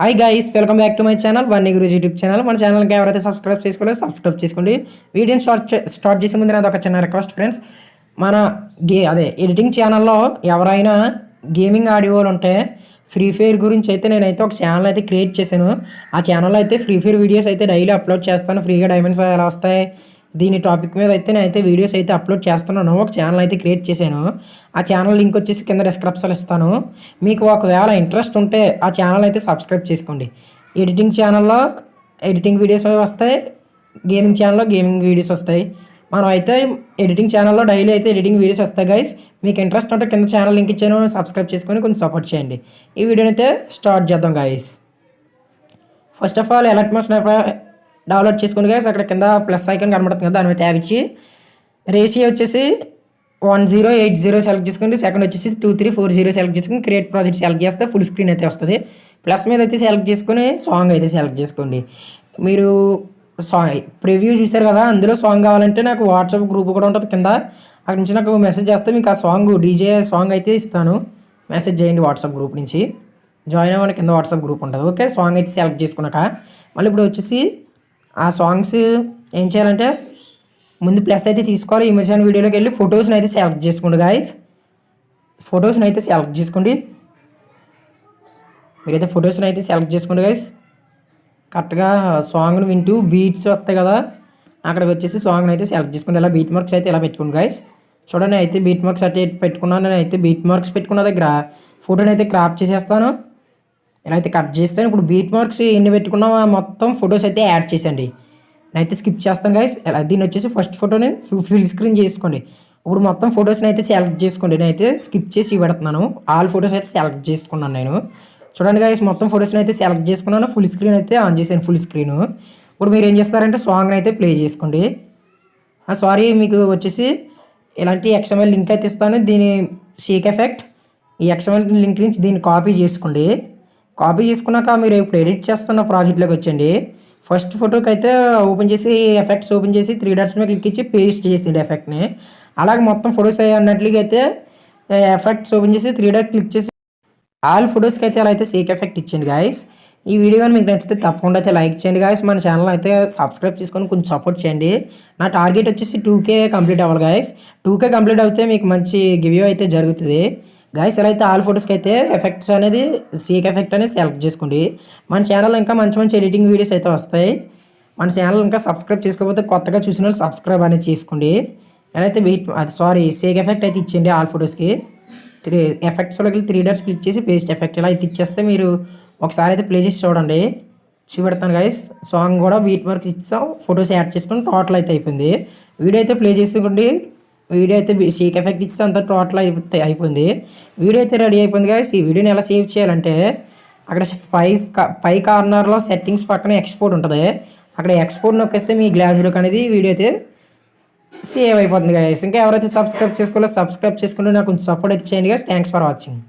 Hi guys, welcome back to my channel Bunny Guruji YouTube channel. మన ఛానల్కి ఎవరైతే సబ్స్క్రైబ్ చేసుకోలేదు సబ్స్క్రైబ్ చేసుకోండి. వీడియోని స్టార్ట్ చేసే ముందు నాది ఒక చిన్న రిక్వెస్ట్ ఫ్రెండ్స్. మన ఎడిటింగ్ ఛానల్లో ఎవరైనా గేమింగ్ ఆడియోలు ఉంటే ఫ్రీ ఫైర్ గురించి అయితే నేనైతే ఒక ఛానల్ అయితే క్రియేట్ చేశాను. ఆ ఛానల్లో అయితే ఫ్రీ ఫైర్ వీడియోస్ అయితే డైలీ అప్లోడ్ చేస్తాను. ఫ్రీగా డైమండ్స్ ఎలా వస్తాయి దీని టాపిక్ మీద అయితే నేనైతే వీడియోస్ అయితే అప్లోడ్ చేస్తున్నాను. ఒక ఛానల్ అయితే క్రియేట్ చేశాను. ఆ ఛానల్ లింక్ వచ్చేసి కింద డిస్క్రిప్షన్లో ఇస్తాను. మీకు ఒకవేళ ఇంట్రెస్ట్ ఉంటే ఆ ఛానల్ అయితే సబ్స్క్రైబ్ చేసుకోండి. ఎడిటింగ్ ఛానల్లో ఎడిటింగ్ వీడియోస్ వస్తాయి, గేమింగ్ ఛానల్లో గేమింగ్ వీడియోస్ వస్తాయి. మనం అయితే ఎడిటింగ్ ఛానల్లో డైలీ అయితే ఎడిటింగ్ వీడియోస్ వస్తాయి గైస్. మీకు ఇంట్రెస్ట్ ఉంటే కింద ఛానల్ లింక్ ఇచ్చాను, సబ్స్క్రైబ్ చేసుకొని కొంచెం సపోర్ట్ చేయండి. ఈ వీడియోని అయితే స్టార్ట్ చేద్దాం guys. First of all alert download చేసుకోండి గైస్. అక్కడ కింద ప్లస్ ఐకాన్ కనబడుతుంది కదా, దాని మీద ట్యాబ్ ఇచ్చి రేషియో వచ్చేసి 1080 సెలెక్ట్ చేసుకోండి. సెకండ్ వచ్చేసి 2340 సెలెక్ట్ చేసుకుని క్రియేట్ ప్రాజెక్ట్ సెలెక్ట్ చేస్తే ఫుల్ స్క్రీన్ అయితే వస్తుంది. ప్లస్ మీద అయితే సెలెక్ట్ చేసుకొని సాంగ్ అయితే సెలెక్ట్ చేసుకోండి. మీరు ప్రివ్యూ చూసారు కదా, అందులో సాంగ్ కావాలంటే నాకు వాట్సాప్ గ్రూప్ కూడా ఉంటుంది కింద. అక్కడ నుంచి నాకు మెసేజ్ చేస్తే మీకు ఆ సాంగ్ డీజే సాంగ్ అయితే ఇస్తాను. మెసేజ్ చేయండి వాట్సాప్ గ్రూప్ నుంచి. జాయిన్ అవ్వని కింద వాట్సాప్ గ్రూప్ ఉంటుంది. ఓకే, సాంగ్ అయితే సెలెక్ట్ చేసుకున్నాక మళ్ళీ ఇప్పుడు వచ్చేసి ఆ సాంగ్స్ ఏం చేయాలంటే ముందు ప్లస్ అయితే తీసుకోవాలి. ఇమేజ్ వీడియోలోకి వెళ్ళి ఫొటోస్ని అయితే సెలెక్ట్ చేసుకోండి గాయస్. ఫొటోస్ని అయితే సెలెక్ట్ చేసుకోండి. మీరైతే ఫొటోస్ని అయితే సెలెక్ట్ చేసుకోండి గాయస్. కరెక్ట్గా సాంగ్ని వింటూ బీట్స్ వస్తాయి కదా, అక్కడికి వచ్చేసి సాంగ్ని అయితే సెలెక్ట్ చేసుకోండి. ఇలా బీట్ మార్క్స్ అయితే ఇలా పెట్టుకోండి గాయస్. చూడండి, అయితే బీట్ మార్క్స్ అయితే పెట్టుకున్నాను. నేను అయితే బీట్ మార్క్స్ పెట్టుకున్న దగ్గర ఫోటోని అయితే క్రాప్ చేసేస్తాను. ఇలా అయితే కట్ చేస్తాను. ఇప్పుడు బీట్ మార్క్స్ ఎన్ని పెట్టుకున్నా మొత్తం ఫొటోస్ అయితే యాడ్ చేసండి. నేనైతే స్కిప్ చేస్తాను గైస్. దీన్ని వచ్చేసి ఫస్ట్ ఫోటోని ఫుల్ స్క్రీన్ చేసుకోండి. ఇప్పుడు మొత్తం ఫొటోస్ని అయితే సెలెక్ట్ చేసుకోండి. నేనైతే స్కిప్ చేసి పెడుతున్నాను. ఆల్ ఫొటోస్ అయితే సెలెక్ట్ చేసుకున్నాను నేను. చూడండి గైస్, మొత్తం ఫొటోస్ని అయితే సెలెక్ట్ చేసుకున్నాను. ఫుల్ స్క్రీన్ అయితే ఆన్ చేశాను, ఫుల్ స్క్రీన్. ఇప్పుడు మీరు ఏం చేస్తారంటే సాంగ్ని అయితే ప్లే చేసుకోండి. సారీ, మీకు వచ్చేసి ఇలాంటి XML లింక్ అయితే ఇస్తాను. దీని షేక్ ఎఫెక్ట్, ఈ XML లింక్ నుంచి దీన్ని కాపీ చేసుకోండి. కాపీ చేసుకున్నాక మీరు ఇప్పుడు ఎడిట్ చేస్తున్న ప్రాజెక్ట్లోకి వచ్చండి. ఫస్ట్ ఫోటోకి అయితే ఓపెన్ చేసి ఎఫెక్ట్స్ ఓపెన్ చేసి 3 డాట్స్ మీద క్లిక్ ఇచ్చి పేస్ట్ చేసింది ఎఫెక్ట్ని. అలాగే మొత్తం ఫొటోస్ అన్నట్లుగా అయితే ఎఫెక్ట్స్ ఓపెన్ చేసి 3 డాట్ క్లిక్ చేసి ఆల్ ఫొటోస్కి అయితే అలా అయితే సేక్ ఎఫెక్ట్ ఇచ్చింది గాయస్. ఈ వీడియో కానీ మీకు నచ్చితే తప్పకుండా అయితే లైక్ చేయండి గాయస్. మన ఛానల్ అయితే సబ్స్క్రైబ్ చేసుకొని కొంచెం సపోర్ట్ చేయండి. నా టార్గెట్ వచ్చేసి 2K కంప్లీట్ అవ్వాలి గాయస్. 2K కంప్లీట్ అవుతే మీకు మంచి గివ్యూ అయితే జరుగుతుంది గాయస్. ఎలా అయితే ఆల్ ఫొటోస్కి అయితే ఎఫెక్ట్స్ అనేది సేక్ ఎఫెక్ట్ అనేది సెలెక్ట్ చేసుకోండి. మన ఛానల్లో ఇంకా మంచి మంచి ఎడిటింగ్ వీడియోస్ అయితే వస్తాయి. మన ఛానల్ ఇంకా సబ్స్క్రైబ్ చేసుకోకపోతే కొత్తగా చూసిన వాళ్ళు సబ్స్క్రైబ్ అనేది చేసుకోండి. ఎలా అయితే సేక్ ఎఫెక్ట్ అయితే ఇచ్చేయండి ఆల్ ఫొటోస్కి. ఎఫెక్ట్స్లోకి వెళ్ళి 3 డాట్స్ క్లిక్ చేసి పేస్ట్ ఎఫెక్ట్ ఇలా అయితే ఇచ్చేస్తే మీరు ఒకసారి అయితే ప్లే చేసి చూడండి. చూపెడతాను గైస్. సాంగ్ కూడా బీట్ మార్క్స్ ఇచ్చాం, ఫొటోస్ యాడ్ చేస్తాం, టోటల్ అయితే అయిపోయింది. వీడియో అయితే ప్లే చేసుకోండి. వీడియో అయితే షేక్ ఎఫెక్ట్ ఇస్తే అంతా టోటల్ అయిపోయింది. వీడియో అయితే రెడీ అయిపోయింది గాయస్. ఈ వీడియోని ఎలా సేవ్ చేయాలంటే అక్కడ పై కార్నర్లో సెట్టింగ్స్ పక్కన ఎక్స్పోర్ట్ ఉంటుంది. అక్కడ ఎక్స్పోర్ట్ నొక్కేస్తే మీ గ్లాస్ లుక్ అనేది వీడియో అయితే సేవ్ అయిపోతుంది గాయస్. ఇంకా ఎవరైతే సబ్స్క్రైబ్ చేసుకోవాలో సబ్స్క్రైబ్ చేసుకుంటే నాకు కొంచెం సపోర్ట్ అయితే చేయండి గాయస్. Thanks for watching.